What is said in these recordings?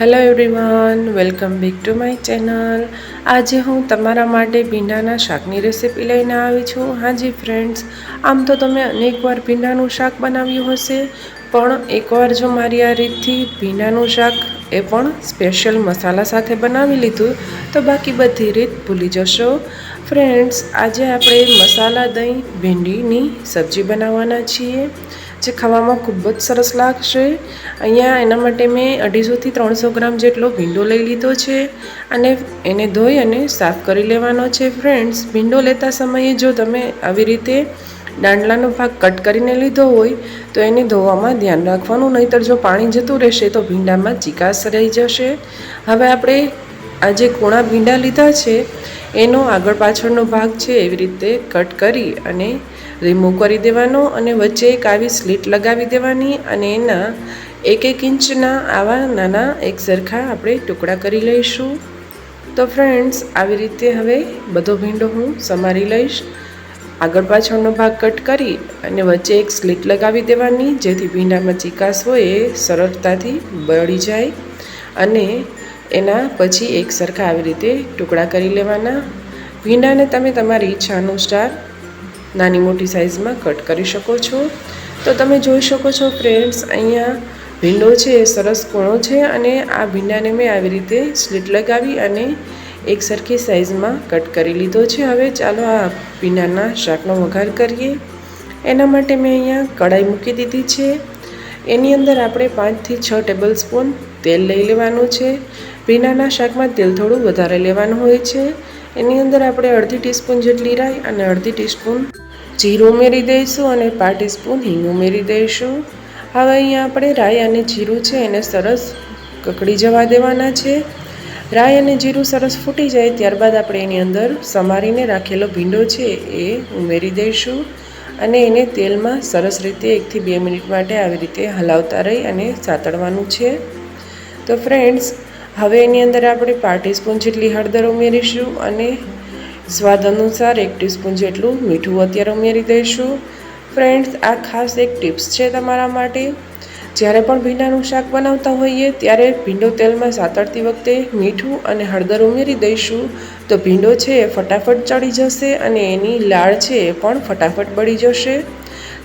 Hello everyone, welcome back to my channel. આજે હું તમારા માટે ભીંડાના શાકની રેસીપી લઈને આવી છું। હાજી ફ્રેન્ડ્સ, આમ તો તમે અનેકવાર ભીંડાનું શાક બનાવ્યું હશે, પણ એકવાર જો મારી આ રીતથી ભીંડાનું શાક એ પણ સ્પેશિયલ મસાલા સાથે બનાવી લીધું તો બાકી બધી રીત ભૂલી જશો। ફ્રેન્ડ્સ, આજે આપણે મસાલા દહીં ભીંડીની સબ્જી બનાવવાના છીએ, જે ખાવામાં ખૂબ જ સરસ લાગશે। અહીંયા એના માટે મેં 250 થી 300 ગ્રામ જેટલો ભીંડો લઈ લીધો છે અને એને ધોઈ અને સાફ કરી લેવાનો છે। ફ્રેન્ડ્સ, ભીંડો લેતા સમયે જો તમે આવી રીતે દાંડલાનો ભાગ કટ કરીને લીધો હોય તો એને ધોવામાં ધ્યાન રાખવાનું, નહીંતર જો પાણી જતું રહેશે તો ભીંડામાં ચીકાશ રહી જશે। હવે આપણે આ જે કૂણા ભીંડા લીધા છે એનો આગળ પાછળનો ભાગ છે એવી રીતે કટ કરી અને રિમૂવ કરી દેવાનો અને વચ્ચે એક આવી સ્લીટ લગાવી દેવાની અને એના 1-1 ઇંચના આવા નાના એક સરખા આપણે ટુકડા કરી લઈશું। તો ફ્રેન્ડ્સ, આવી રીતે હવે બધો ભીંડો હું સમારી લઈશ। આગળ પાછળનો ભાગ કટ કરી અને વચ્ચે એક સ્લીટ લગાવી દેવાની, જેથી ભીંડામાં ચીકાશ હોય એ સરળતાથી બળી જાય અને એના પછી એક સરખા આવી રીતે ટુકડા કરી લેવાના। ભીંડાને તમે તમારી ઈચ્છા અનુસાર નાની મોટી સાઇઝમાં કટ કરી શકો છો। તો તમે જોઈ શકો છો ફ્રેન્ડ્સ, અહીંયા ભીંડો છે એ સરસ કૂણો છે અને આ ભીંડાને મેં આવી રીતે સ્લીટ લગાવી અને એક સરખી સાઇઝમાં કટ કરી લીધો છે। હવે ચાલો આ ભીંડાના શાકનો વઘાર કરીએ। એના માટે મેં અહીંયા કઢાઈ મૂકી દીધી છે। એની અંદર આપણે 5 થી 6 ટેબલ સ્પૂન તેલ લઈ લેવાનું છે। ભીંડાના શાકમાં તેલ થોડું વધારે લેવાનું હોય છે। એની અંદર આપણે 1/2 ટીસ્પૂન જેટલી રાઈ અને 1/2 ટીસ્પૂન જીરું ઉમેરી દઈશું અને 1/2 ટીસ્પૂન હિંગ ઉમેરી દઈશું। હવે અહીંયા આપણે રાઈ અને જીરું છે એને સરસ કકડી જવા દેવાના છે। રાઈ અને જીરું સરસ ફૂટી જાય ત્યારબાદ આપણે એની અંદર સમારીને રાખેલો ભીંડો છે એ ઉમેરી દઈશું અને એને તેલમાં સરસ રીતે 1 થી 2 મિનિટ માટે આવી રીતે હલાવતા રહી અને સાતળવાનું છે। તો ફ્રેન્ડ્સ, હવે એની અંદર આપણે 1/2 ટીસ્પૂન જેટલી હળદર ઉમેરીશું અને સ્વાદ અનુસાર 1 ટીસ્પૂન જેટલું મીઠું અત્યારે ઉમેરી દઈશું। ફ્રેન્ડ્સ, આ ખાસ એક ટિપ્સ છે તમારા માટે। જ્યારે પણ ભીંડાનું શાક બનાવતા હોઈએ ત્યારે ભીંડો તેલમાં સાતળતી વખતે મીઠું અને હળદર ઉમેરી દઈશું તો ભીંડો છે એ ફટાફટ ચડી જશે અને એની લાળ છે એ પણ ફટાફટ બળી જશે।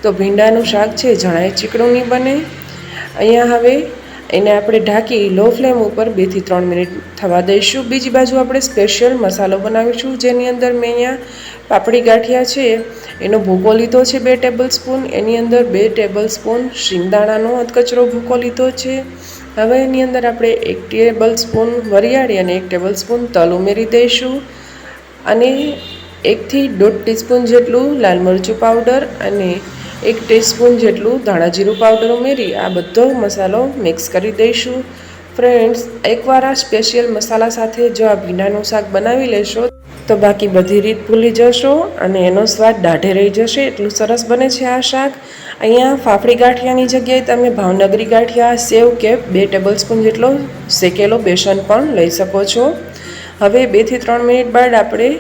તો ભીંડાનું શાક છે જરાય ચીકણું નહીં બને। અહીંયા હવે એને આપણે ઢાંકી લો ફ્લેમ ઉપર 2 થી 3 મિનિટ થવા દઈશું। બીજી બાજુ આપણે સ્પેશિયલ મસાલો બનાવીશું, જેની અંદર મેં અહીંયા પાપડી ગાંઠિયા છે એનો ભૂકો લીધો છે 2 ટેબલ સ્પૂન। એની અંદર 2 ટેબલ સ્પૂન શિંગદાણાનો અધકચરો ભૂકો લીધો છે। હવે એની અંદર આપણે 1 ટેબલ સ્પૂન વરિયાળી અને 1 ટેબલ સ્પૂન તલ ઉમેરી દઈશું અને 1 થી 1.5 ટીસ્પૂન જેટલું લાલ મરચું પાવડર અને 1 ટીસ્પૂન જેટલું ધાણા જીરું પાવડર ઉમેરી આ બધો મસાલો મિક્સ કરી દઈશું। ફ્રેન્ડ્સ, એકવાર આ સ્પેશિયલ મસાલા સાથે જો આ ભીંડાનું શાક બનાવી લેશો તો બાકી બધી રીત ભૂલી જશો અને એનો સ્વાદ દાઢે રહી જશે, એટલું સરસ બને છે આ શાક। અહીંયા ફાફડી ગાંઠિયાની જગ્યાએ તમે ભાવનગરી ગાંઠિયા, સેવ કે 2 ટેબલ સ્પૂન જેટલો શેકેલો બેસન પણ લઈ શકો છો। હવે 2 થી 3 મિનિટ બાદ આપણે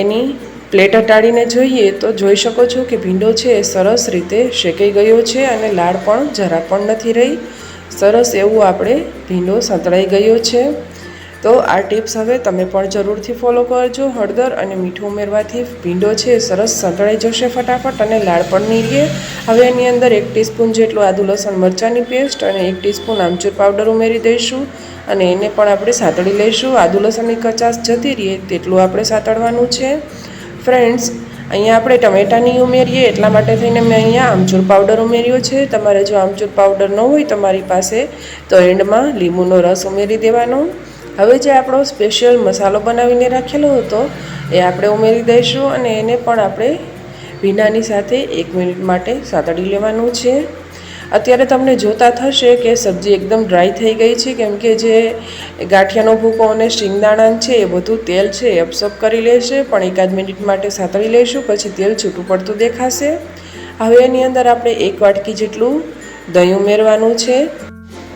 એની પ્લેટ હટાડીને જોઈએ તો જોઈ શકો છો કે ભીંડો છે એ સરસ રીતે શેકાઈ ગયો છે અને લાળ પણ જરા પણ નથી રહી। સરસ એવું આપણે ભીંડો સંતળાઈ ગયો છે। તો આ ટિપ્સ હવે તમે પણ જરૂરથી ફોલો કરજો। હળદર અને મીઠું ઉમેરવાથી ભીંડો છે સરસ સંતળાઈ જશે ફટાફટ અને લાળ પણ નહીં રહે। હવે એની અંદર 1 ટીસ્પૂન જેટલું આદુ લસણ મરચાંની પેસ્ટ અને 1 ટીસ્પૂન આમચૂર પાવડર ઉમેરી દઈશું અને એને પણ આપણે સાતળી લઈશું। આદુ લસણની કચાશ જતી રહે તેટલું આપણે સાતળવાનું છે। ફ્રેન્ડ્સ, અહીંયા આપણે ટમેટાં નહીં ઉમેરીએ એટલા માટે થઈને મેં અહીંયા આમચૂર પાવડર ઉમેર્યો છે। તમારે જો આમચૂર પાવડર ન હોય તમારી પાસે તો એન્ડમાં લીંબુનો રસ ઉમેરી દેવાનો। હવે જે આપણો સ્પેશિયલ મસાલો બનાવીને રાખેલો હતો એ આપણે ઉમેરી દઈશું અને એને પણ આપણે ભીંડાની સાથે 1 મિનિટ માટે સાતળી લેવાનું છે। અત્યારે તમને જોતા થશે કે સબ્જી એકદમ ડ્રાય થઈ ગઈ છે, કેમ કે જે ગાંઠિયાનો ભૂકો અને શિંગદાણા છે એ બધું તેલ છે એ અબ્સોર્બ કરી લેશે, પણ 1 મિનિટ માટે સાતળી લઈશું પછી તેલ છૂટું પડતું દેખાશે। હવે એની અંદર આપણે 1 વાટકી જેટલું દહીં ઉમેરવાનું છે।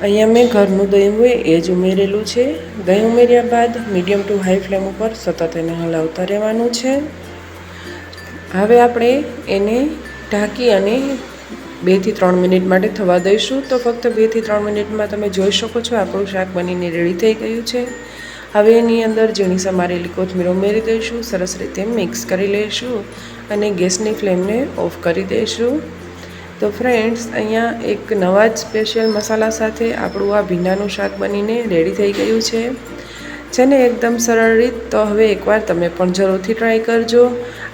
અહીંયા મેં ઘરનું દહીં હોય એ જ ઉમેરેલું છે। દહીં ઉમેર્યા બાદ મીડિયમ ટુ હાઈ ફ્લેમ ઉપર સતત એને હલાવતા રહેવાનું છે। હવે આપણે એને ઢાંકી અને 2 થી 3 મિનિટ માટે થવા દઈશું. તો ફક્ત 2 થી 3 મિનિટમાં તમે જોઈ શકો છો આપણું શાક બનીને રેડી થઈ ગયું છે. હવે એની અંદર ઝીણી સમારેલી કોથમીર ઉમેરી દઈશું, સરસ રીતે મિક્સ કરી લઈશું અને ગેસની ફ્લેમને ઓફ કરી દઈશું. તો ફ્રેન્ડ્સ, અહીંયા એક નવા જ સ્પેશિયલ મસાલા સાથે આપણું આ ભીંડાનું શાક બનીને રેડી થઈ ગયું છે ને એકદમ સરળ રીત. તો હવે એકવાર તમે પણ જરૂરથી ટ્રાય કરજો.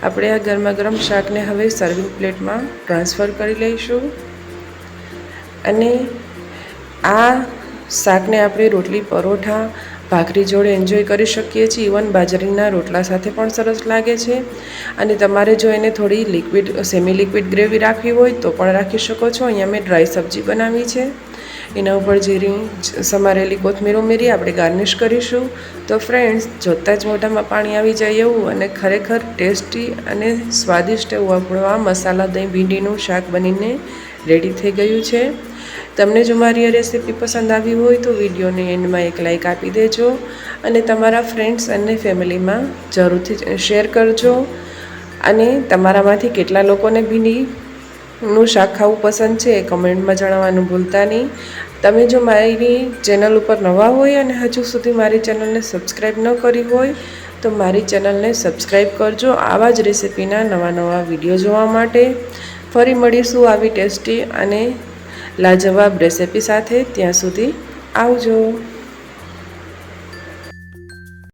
આપણે આ ગરમા ગરમ શાકને હવે સર્વિંગ પ્લેટમાં ટ્રાન્સફર કરી લઈશું અને આ શાકને આપણે રોટલી, પરોઠા, ભાખરી જોડે એન્જોય કરી શકીએ છીએ. ઇવન બાજરીના રોટલા સાથે પણ સરસ લાગે છે. અને તમારે જો એને થોડી લિક્વિડ, સેમી લિક્વિડ ગ્રેવી રાખવી હોય તો પણ રાખી શકો છો. અહીંયા મેં ડ્રાય સબ્જી બનાવી છે. એના ઉપર ઝીણી સમારેલી કોથમીર ઉમેરી આપણે ગાર્નિશ કરીશું. તો ફ્રેન્ડ્સ, જોતાં જ મોઢામાં પાણી આવી જાય એવું અને ખરેખર ટેસ્ટી અને સ્વાદિષ્ટ એવું આપણું આ મસાલા દહીં ભીંડીનું શાક બનીને રેડી થઈ ગયું છે. તમને જો મારી આ રેસીપી પસંદ આવી હોય તો વિડીયોને એન્ડમાં એક લાઇક આપી દેજો અને તમારા ફ્રેન્ડ્સ અને ફેમિલીમાં જરૂરથી શેર કરજો. અને તમારામાંથી કેટલા લોકોને ભીંડીનું શાક ખાવું પસંદ છે એ કમેન્ટમાં જણાવવાનું ભૂલતા નહીં. તમે જો મારી ચેનલ ઉપર નવા હોય અને હજુ સુધી મારી ચેનલને સબસ્ક્રાઈબ ન કરી હોય તો મારી ચેનલને સબસ્ક્રાઈબ કરજો આવા જ રેસીપીના નવા વિડીયો જોવા માટે. ફરી મળીશું આવી ટેસ્ટી અને લાજવાબ રેસીપી સાથે. ત્યાં સુધી આવજો.